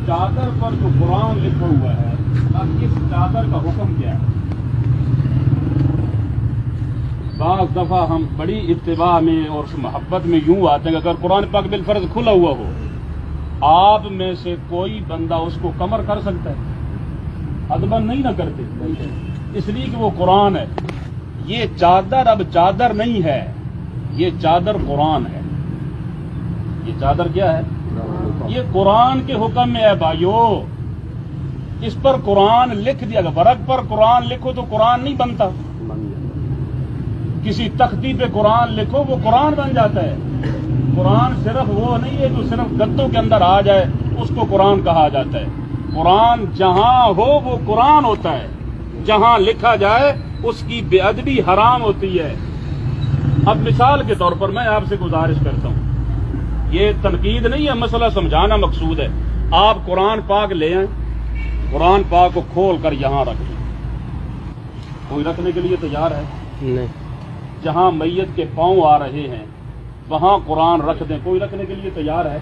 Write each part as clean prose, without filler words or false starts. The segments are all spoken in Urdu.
چادر پر جو قرآن لکھا ہوا ہے اب اس چادر کا حکم کیا ہے؟ بعض دفعہ ہم بڑی اتباع میں اور محبت میں یوں آتے ہیں کہ اگر قرآن پاک بالفرض کھلا ہوا ہو، آپ میں سے کوئی بندہ اس کو کمر کر سکتا ہے؟ ادبن نہیں نہ کرتے، اس لیے کہ وہ قرآن ہے۔ یہ چادر اب چادر نہیں ہے، یہ چادر قرآن ہے۔ یہ چادر کیا ہے؟ یہ قرآن کے حکم میں ہے بھائیو۔ اس پر قرآن لکھ دیا گیا، ورق پر قرآن لکھو تو قرآن نہیں بنتا، کسی تختی پہ قرآن لکھو وہ قرآن بن جاتا ہے۔ قرآن صرف وہ نہیں ہے جو صرف گدوں کے اندر آ جائے اس کو قرآن کہا جاتا ہے۔ قرآن جہاں ہو وہ قرآن ہوتا ہے، جہاں لکھا جائے اس کی بے ادبی حرام ہوتی ہے۔ اب مثال کے طور پر میں آپ سے گزارش کرتا ہوں، یہ تنقید نہیں ہے، مسئلہ سمجھانا مقصود ہے۔ آپ قرآن پاک لے آئیں، قرآن پاک کو کھول کر یہاں رکھ دیں، کوئی رکھنے کے لیے تیار ہے؟ نہیں۔ جہاں میت کے پاؤں آ رہے ہیں وہاں قرآن رکھ دیں، کوئی رکھنے کے لیے تیار ہے؟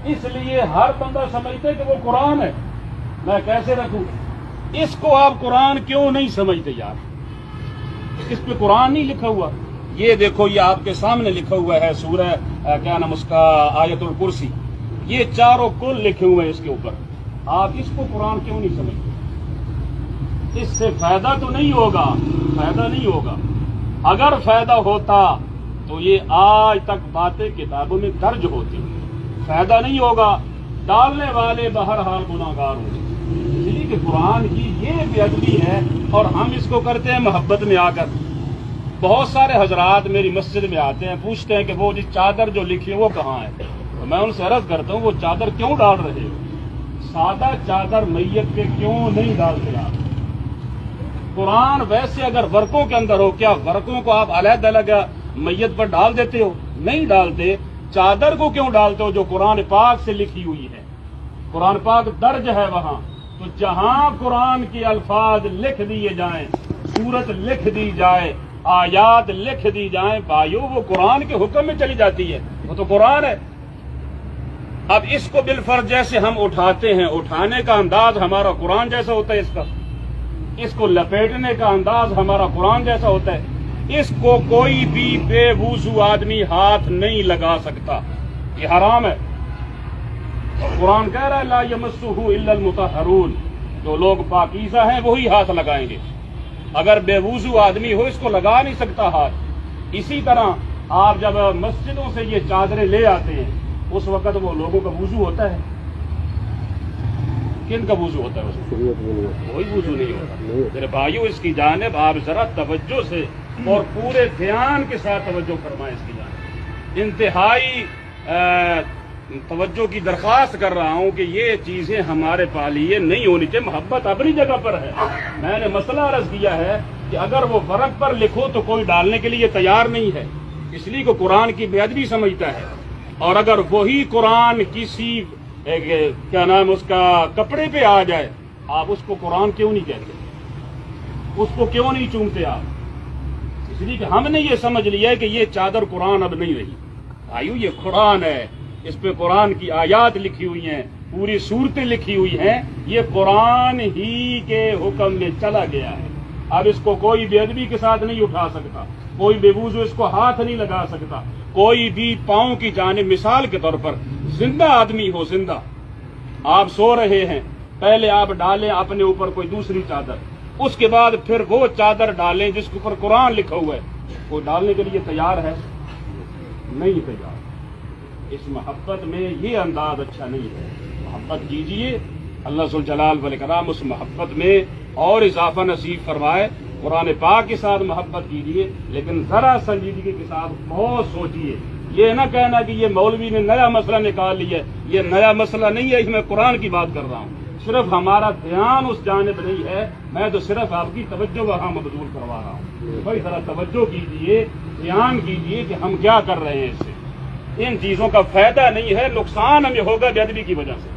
اس لیے ہر بندہ سمجھتے کہ وہ قرآن ہے، میں کیسے رکھوں؟ اس کو آپ قرآن کیوں نہیں سمجھتے یار؟ اس پہ قرآن نہیں لکھا ہوا۔ یہ دیکھو، یہ آپ کے سامنے لکھا ہوا ہے سورہ کیا نام اس کا، آیت الکرسی، یہ چاروں کل لکھے ہوئے ہیں اس کے اوپر۔ آپ اس کو قرآن کیوں نہیں سمجھتے؟ اس سے فائدہ تو نہیں ہوگا، فائدہ نہیں ہوگا۔ اگر فائدہ ہوتا تو یہ آج تک باتیں کتابوں میں درج ہوتی، فائدہ نہیں ہوگا، ڈالنے والے بہرحال گناہگار ہوں گے۔ اس لیے کہ قرآن کی یہ بے ادبی ہے اور ہم اس کو کرتے ہیں محبت میں آ کر۔ بہت سارے حضرات میری مسجد میں آتے ہیں، پوچھتے ہیں کہ وہ جی چادر جو لکھی ہے وہ کہاں ہے؟ تو میں ان سے عرض کرتا ہوں وہ چادر کیوں ڈال رہے ہو؟ سادہ چادر میت پہ کیوں نہیں ڈالتے آپ؟ قرآن ویسے اگر ورقوں کے اندر ہو، کیا ورقوں کو آپ علیحدہ الگ میت پر ڈال دیتے ہو؟ نہیں ڈالتے۔ چادر کو کیوں ڈالتے ہو جو قرآن پاک سے لکھی ہوئی ہے؟ قرآن پاک درج ہے وہاں، تو جہاں قرآن کے الفاظ لکھ دیے جائیں، سورت لکھ دی جائے، آیات لکھ دی جائیں بھائیو، وہ قرآن کے حکم میں چلی جاتی ہے، وہ تو قرآن ہے۔ اب اس کو بالفرض جیسے ہم اٹھاتے ہیں، اٹھانے کا انداز ہمارا قرآن جیسا ہوتا ہے، اس کو لپیٹنے کا انداز ہمارا قرآن جیسا ہوتا ہے۔ اس کو کوئی بھی بے وضو آدمی ہاتھ نہیں لگا سکتا، یہ حرام ہے۔ اور قرآن کہہ رہا ہے لا یمسہ الا المطہرون، جو لوگ پاکیزہ ہیں وہی ہاتھ لگائیں گے۔ اگر بے وضو آدمی ہو اس کو لگا نہیں سکتا ہاتھ۔ اسی طرح آپ جب مسجدوں سے یہ چادریں لے آتے ہیں اس وقت وہ لوگوں کا وضو ہوتا ہے، کن کا وضو ہوتا ہے؟ کوئی وضو نہیں ہوتا۔ میرے بھائیو، اس کی جانب آپ ذرا توجہ سے اور پورے دھیان کے ساتھ توجہ فرمائیں، اس کی جانب انتہائی توجہ کی درخواست کر رہا ہوں کہ یہ چیزیں ہمارے پالیے نہیں ہونی چاہیے۔ محبت اپنی جگہ پر ہے، میں نے مسئلہ عرض کیا ہے کہ اگر وہ ورق پر لکھو تو کوئی ڈالنے کے لیے تیار نہیں ہے، اس لیے کہ قرآن کی بے ادبی سمجھتا ہے۔ اور اگر وہی قرآن کسی کیا نام اس کا کپڑے پہ آ جائے، آپ اس کو قرآن کیوں نہیں کہتے؟ اس کو کیوں نہیں چومتے آپ؟ اس لیے کہ ہم نے یہ سمجھ لیا ہے کہ یہ چادر قرآن اب نہیں رہی۔ آئیو، یہ قرآن ہے، اس پہ قرآن کی آیات لکھی ہوئی ہیں، پوری صورتیں لکھی ہوئی ہیں، یہ قرآن ہی کے حکم میں چلا گیا ہے۔ اب اس کو کوئی بے ادبی کے ساتھ نہیں اٹھا سکتا، کوئی بے وضو اس کو ہاتھ نہیں لگا سکتا، کوئی بھی پاؤں کی جانب، مثال کے طور پر زندہ آدمی ہو، زندہ آپ سو رہے ہیں، پہلے آپ ڈالیں اپنے اوپر کوئی دوسری چادر، اس کے بعد پھر وہ چادر ڈالیں جس کے اوپر قرآن لکھا ہوا ہے، وہ ڈالنے کے لیے تیار ہے؟ نہیں تیار۔ اس محبت میں یہ انداز اچھا نہیں ہے۔ محبت کیجیے، اللہ ذوالجلال والاکرام اس محبت میں اور اضافہ نصیب فرمائے۔ قرآن پاک کے ساتھ محبت کیجیے، لیکن ذرا سنجیدگی کے ساتھ بہت سوچیے۔ یہ نہ کہنا کہ یہ مولوی نے نیا مسئلہ نکال لیا ہے، یہ نیا مسئلہ نہیں ہے، میں قرآن کی بات کر رہا ہوں۔ صرف ہمارا دھیان اس جانب نہیں ہے، میں تو صرف آپ کی توجہ وہاں مبذول کروا رہا ہوں۔ بھائی ذرا توجہ کیجیے، دھیان کیجیے کہ ہم کیا کر رہے ہیں۔ اس سے ان چیزوں کا فائدہ نہیں ہے، نقصان ہمیں ہوگا بے ادبی کی وجہ سے۔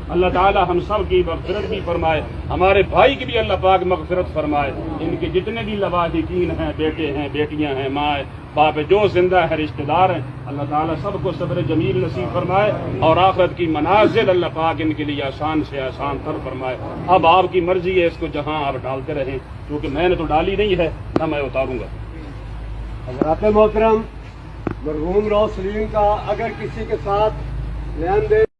اللہ تعالی ہم سب کی مغفرت بھی فرمائے، ہمارے بھائی کی بھی اللہ پاک مغفرت فرمائے، ان کے جتنے بھی لواحقین ہیں، بیٹے ہیں، بیٹیاں ہیں، ماں باپ جو زندہ ہیں، رشتہ دار ہیں، اللہ تعالیٰ سب کو صبر جمیل نصیب فرمائے اور آخرت کی منازل اللہ پاک ان کے لیے آسان سے آسان تر فرمائے۔ اب آپ کی مرضی ہے، اس کو جہاں آپ ڈالتے رہیں، کیونکہ میں نے تو ڈالی نہیں ہے، نہ میں اتاروں گا۔ حضرات محترم، مرحوم روح سلیم کا اگر کسی کے ساتھ لین دین